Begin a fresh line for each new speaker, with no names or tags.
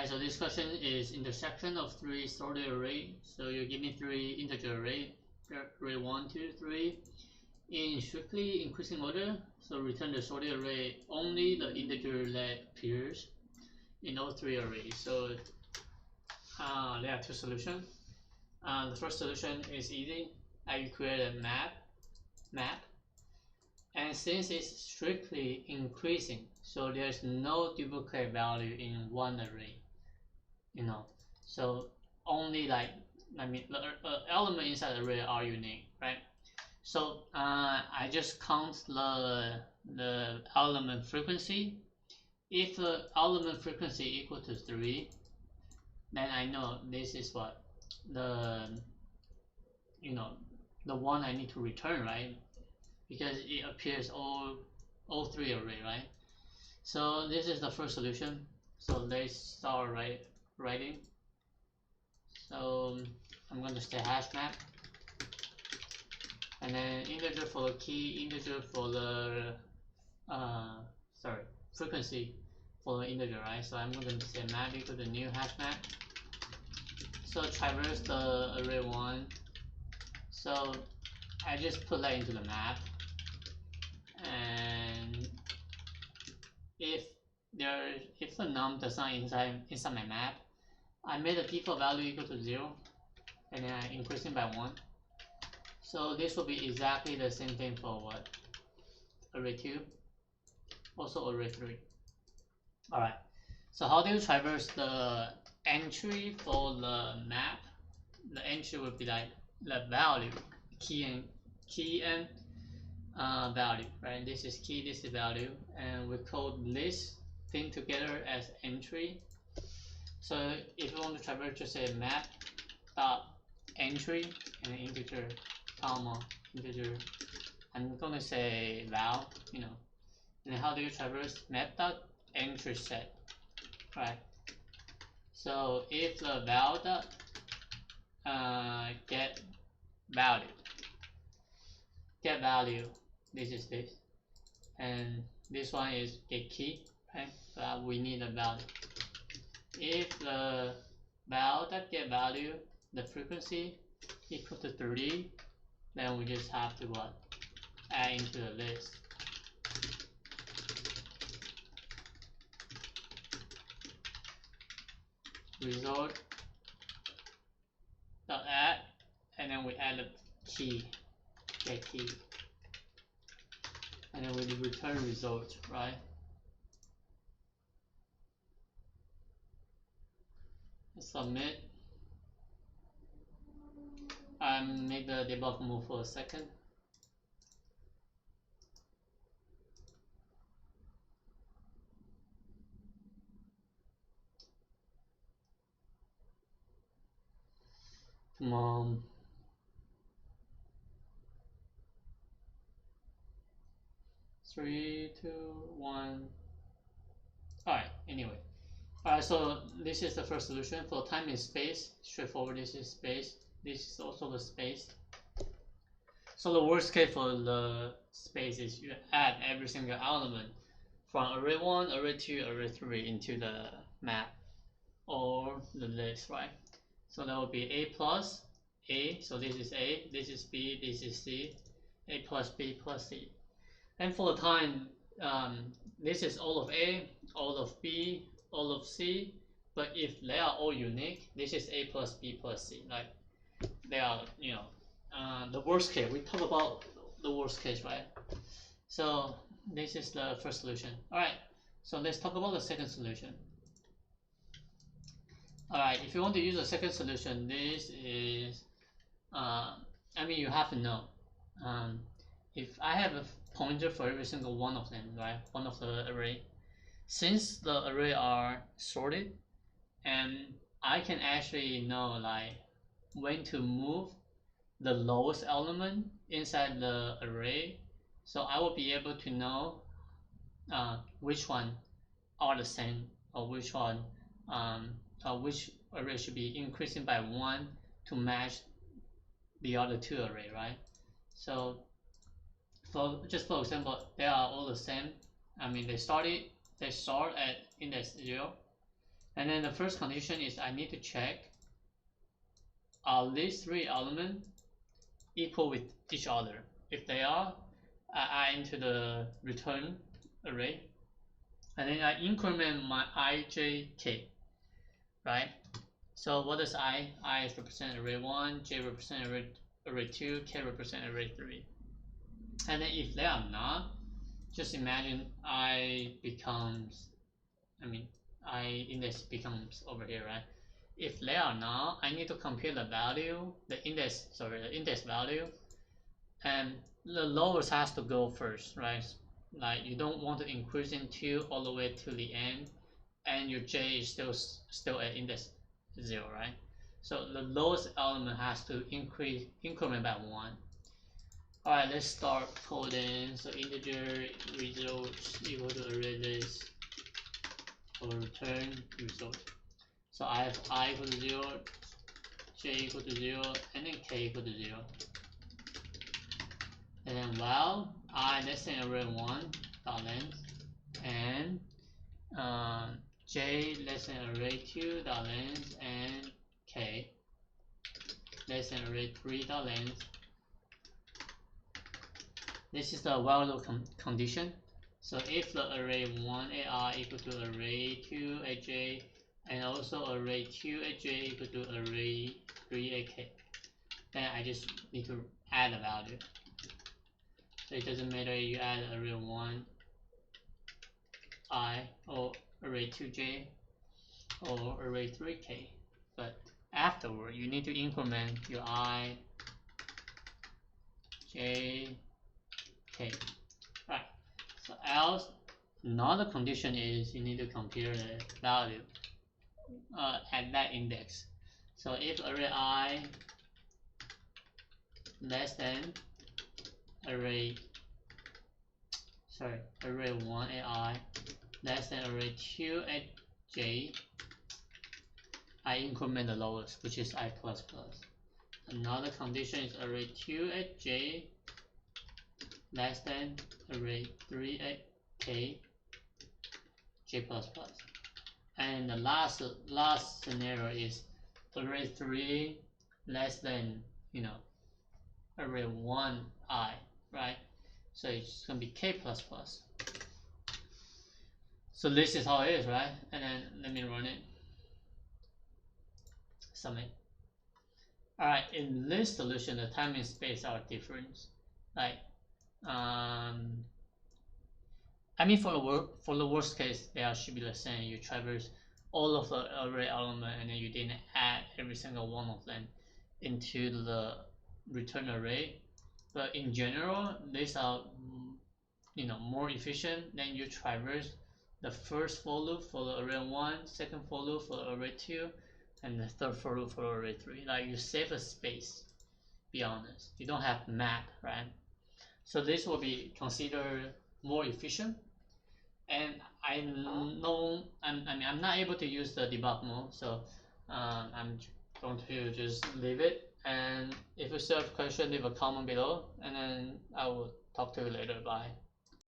Alright, so this question is intersection of three sorted array. So you give me three integer array 1, 2, 3 in strictly increasing order. So return the sorted array only the integer that appears in all three arrays. So there are two solutions. The first solution is easy. I create a map, and since it's strictly increasing, so there's no duplicate value in one array, so only the element inside the array are unique, right? So I just count the element frequency. If the element frequency equal to 3, then I know this is what the one I need to return, right? Because it appears all three array, right? So this is the first solution. So let's start writing. So I'm going to say hash map, and then integer for the key, integer for the frequency for the integer, right? So I'm going to say map equal to new hash map. So traverse the array 1. So I just put that into the map, and if the num does not inside my map, I made the default value equal to 0, and then I increase it by 1. So this will be exactly the same thing for what? Array 2, also array 3. Alright, so how do you traverse the entry for the map? The entry would be like the value, key and value, right? This is key, this is value, and we call this thing together as entry. So if you want to traverse, just say map dot entry and an integer, comma integer. I'm going to say val, And how do you traverse? Map dot entry set, right? So if the val dot get value, this is this, and this one is get key, right? So we need a value. If the val that get value, the frequency equal to 30, then we just have to what? Add into the list. Result dot add, and then we add the key, get key, and then we return result, right? Submit. Make the debug move for a second. Come on. Three, two, one. Alright, anyway. Alright, so this is the first solution. For time and space, straightforward, this is space. This is also the space. So the worst case for the space is you add every single element from array 1, array 2, array 3 into the map or the list, right? So that would be A plus A, so this is A, this is B, this is C, A plus B plus C. And for the time, this is all of A, all of B, all of C, but if they are all unique, this is A plus B plus C. Like they are, the worst case. We talk about the worst case, right? So this is the first solution. All right. So let's talk about the second solution. All right. If you want to use the second solution, this is, you have to know. If I have a pointer for every single one of them, right? One of the array. Since the array are sorted, and I can actually know like when to move the lowest element inside the array, so I will be able to know which one are the same, or which one which array should be increasing by 1 to match the other two array, right? So for example, they are all the same. They start at index 0, And then the first condition is I need to check are these three elements equal with each other. If they are, I add into the return array, and then I increment my ijk, right? So what is I? I represent array 1, j represent array 2, k represent array 3. And then if they are not, just imagine I index becomes over here, right? If they are not, I need to compare the value, the index value, and the lowest has to go first, right? Like you don't want to increase into all the way to the end, and your j is still at index 0, right? So the lowest element has to increment by 1. Alright, let's start coding. So integer results equal to array list for return result. So I have I equal to 0, j equal to 0, and then k equal to 0. And then while I less than array 1 dot length, and j less than array 2 dot length, and k less than array 3 dot length. This is the while loop condition. So if the array 1 AI equal to array 2 aj, and also array 2 aj equal to array 3 ak, then I just need to add a value. So it doesn't matter if you add array 1 I or array 2j or array 3k, but afterward you need to increment your I, j, k. Right. So else, another condition is you need to compare the value at that index. So if array I less than array 1 ai less than array 2 aj, I increment the lowest, which is I++. Another condition is array 2 aj less than array 3 k j++. And the last scenario is array 3 less than array 1 I, right? So it's gonna be k++. So this is how it is, right? And then let me run it. Submit. Alright, in this solution the time and space are different. Like for the worst case, they should be the same. You traverse all of the array element and then you didn't add every single one of them into the return array. But in general, these are more efficient. Then you traverse the first for loop for the array 1, second for loop for array 2, and the third for loop for array 3. Like you save a space. Be honest, you don't have map, right? So this will be considered more efficient. And I'm not able to use the debug mode, so I'm going to just leave it. And if you still have a question, leave a comment below, and then I will talk to you later. Bye.